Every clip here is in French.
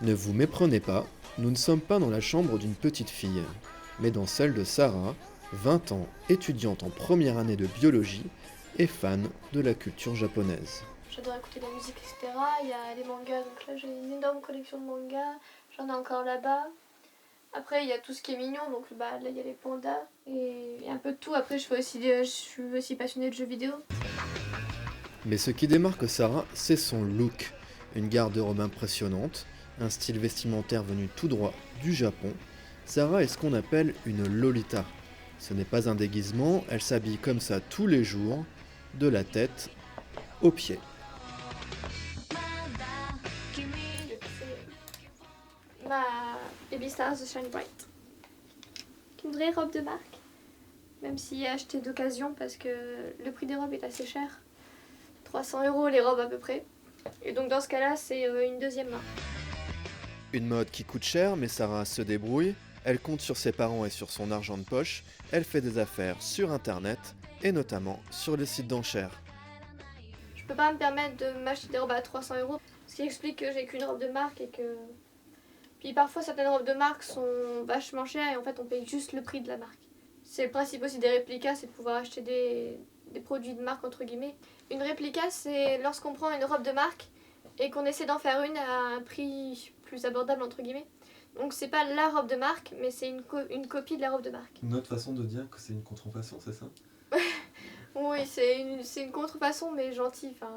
Ne vous méprenez pas, nous ne sommes pas dans la chambre d'une petite fille, mais dans celle de Sarah, 20 ans, étudiante en première année de biologie et fan de la culture japonaise. J'adore écouter de la musique, etc. Il y a les mangas, donc là j'ai une énorme collection de mangas, j'en ai encore là-bas. Après il y a tout ce qui est mignon, donc là il y a les pandas et il y a un peu de tout. Après je suis aussi passionnée de jeux vidéo. Mais ce qui démarque Sarah, c'est son look. Une garde-robe impressionnante, un style vestimentaire venu tout droit du Japon. Sarah est ce qu'on appelle une lolita. Ce n'est pas un déguisement, elle s'habille comme ça tous les jours, de la tête aux pieds. Ma Baby Stars de Shine Bright. Une vraie robe de marque, même si achetée d'occasion parce que le prix des robes est assez cher. 300 € les robes à peu près. Et donc dans ce cas-là, c'est une deuxième main. Une mode qui coûte cher, mais Sarah se débrouille. Elle compte sur ses parents et sur son argent de poche. Elle fait des affaires sur internet et notamment sur les sites d'enchères. Je peux pas me permettre de m'acheter des robes à 300 €, ce qui explique que j'ai qu'une robe de marque et que... Puis parfois certaines robes de marque sont vachement chères et en fait on paye juste le prix de la marque. C'est le principe aussi des réplicas, c'est de pouvoir acheter des produits de marque entre guillemets. Une réplica, c'est lorsqu'on prend une robe de marque et qu'on essaie d'en faire une à un prix plus abordable entre guillemets. Donc c'est pas la robe de marque, mais c'est une copie de la robe de marque. Une autre façon de dire que c'est une contrefaçon, c'est ça? Oui, c'est une contrefaçon mais gentille. Enfin,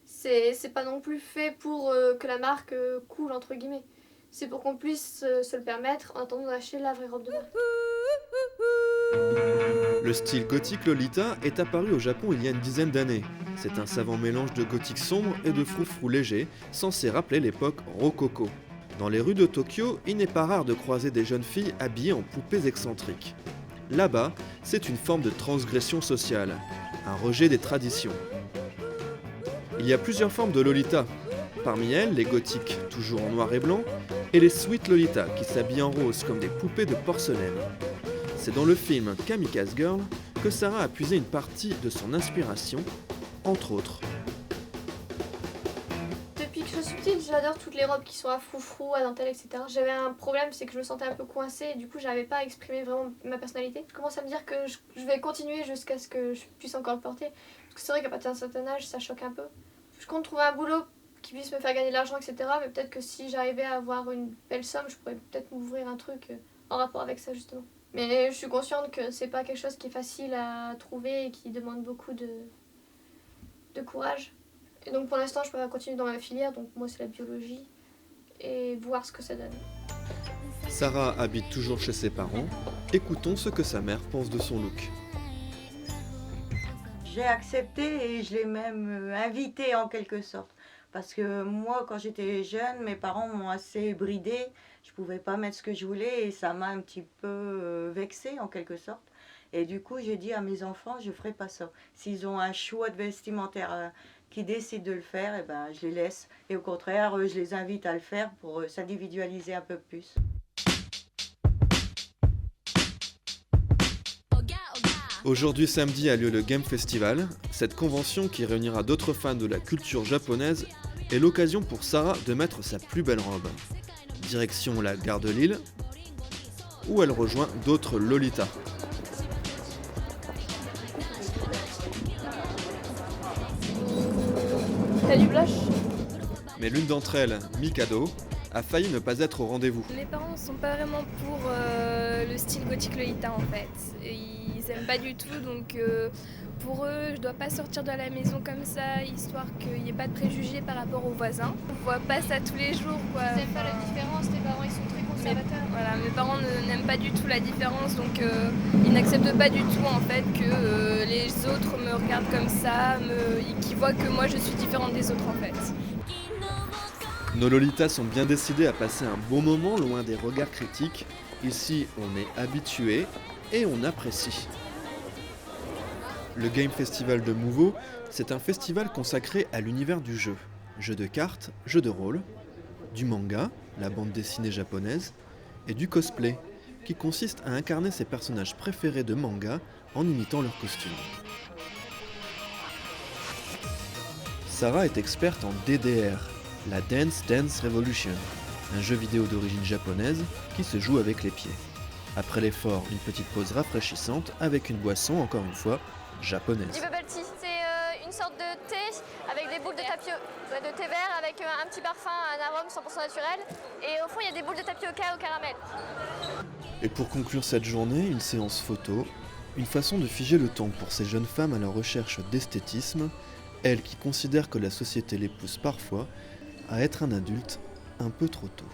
c'est pas non plus fait pour que la marque coule entre guillemets. C'est pour qu'on puisse se le permettre en attendant d'acheter la vraie robe de marque. Le style gothique Lolita est apparu au Japon il y a une dizaine d'années. C'est un savant mélange de gothique sombre et de froufrou léger, censé rappeler l'époque rococo. Dans les rues de Tokyo, il n'est pas rare de croiser des jeunes filles habillées en poupées excentriques. Là-bas, c'est une forme de transgression sociale, un rejet des traditions. Il y a plusieurs formes de Lolita. Parmi elles, les gothiques, toujours en noir et blanc, et les sweet Lolita, qui s'habillent en rose comme des poupées de porcelaine. C'est dans le film Kamikaze Girl que Sarah a puisé une partie de son inspiration, entre autres. Depuis que je suis petite, j'adore toutes les robes qui sont à froufrou, à dentelle, etc. J'avais un problème, c'est que je me sentais un peu coincée et du coup j'arrivais pas à exprimer vraiment ma personnalité. Je commence à me dire que je vais continuer jusqu'à ce que je puisse encore le porter. Parce que c'est vrai qu'à partir d'un certain âge, ça choque un peu. Je compte trouver un boulot qui puisse me faire gagner de l'argent, etc. Mais peut-être que si j'arrivais à avoir une belle somme, je pourrais peut-être m'ouvrir un truc en rapport avec ça justement. Mais je suis consciente que c'est pas quelque chose qui est facile à trouver et qui demande beaucoup de courage. Et donc pour l'instant je peux continuer dans ma filière, donc moi c'est la biologie, et voir ce que ça donne. Sarah habite toujours chez ses parents. Écoutons ce que sa mère pense de son look. J'ai accepté et je l'ai même invité en quelque sorte. Parce que moi, quand j'étais jeune, mes parents m'ont assez bridée. Je ne pouvais pas mettre ce que je voulais et ça m'a un petit peu vexée en quelque sorte. Et du coup, j'ai dit à mes enfants, je ne ferai pas ça. S'ils ont un choix de vestimentaire qui décident de le faire, eh ben, je les laisse. Et au contraire, je les invite à le faire pour s'individualiser un peu plus. Aujourd'hui samedi a lieu le Game Festival. Cette convention qui réunira d'autres fans de la culture japonaise est l'occasion pour Sarah de mettre sa plus belle robe. Direction la gare de Lille, où elle rejoint d'autres Lolitas. T'as du blush? Mais l'une d'entre elles, Mikado, a failli ne pas être au rendez-vous. Mes parents sont pas vraiment pour le style gothique Lolita en fait. Et ils aiment pas du tout, donc pour eux, je dois pas sortir de la maison comme ça, histoire qu'il n'y ait pas de préjugés par rapport aux voisins. On voit pas ça tous les jours quoi. Ils aiment pas la différence, tes parents ils sont très conservateurs. Voilà, mes parents n'aiment pas du tout la différence, donc ils n'acceptent pas du tout en fait que les autres me regardent comme ça, qu'ils voient que moi je suis différente des autres en fait. Nos Lolitas sont bien décidées à passer un bon moment loin des regards critiques. Ici, on est habitué et on apprécie. Le Game Festival de Mouveau, c'est un festival consacré à l'univers du jeu. Jeux de cartes, jeux de rôle, du manga, la bande dessinée japonaise, et du cosplay, qui consiste à incarner ses personnages préférés de manga en imitant leurs costumes. Sarah est experte en DDR, la Dance Dance Revolution. un jeu vidéo d'origine japonaise qui se joue avec les pieds. Après l'effort, une petite pause rafraîchissante avec une boisson, encore une fois, japonaise. Du bubble tea, c'est une sorte de thé avec des boules de de thé vert avec un petit parfum, un arôme 100% naturel. Et au fond, il y a des boules de tapioca au caramel. Et pour conclure cette journée, une séance photo, une façon de figer le temps pour ces jeunes femmes à la recherche d'esthétisme, elles qui considèrent que la société les pousse parfois à être un adulte un peu trop tôt.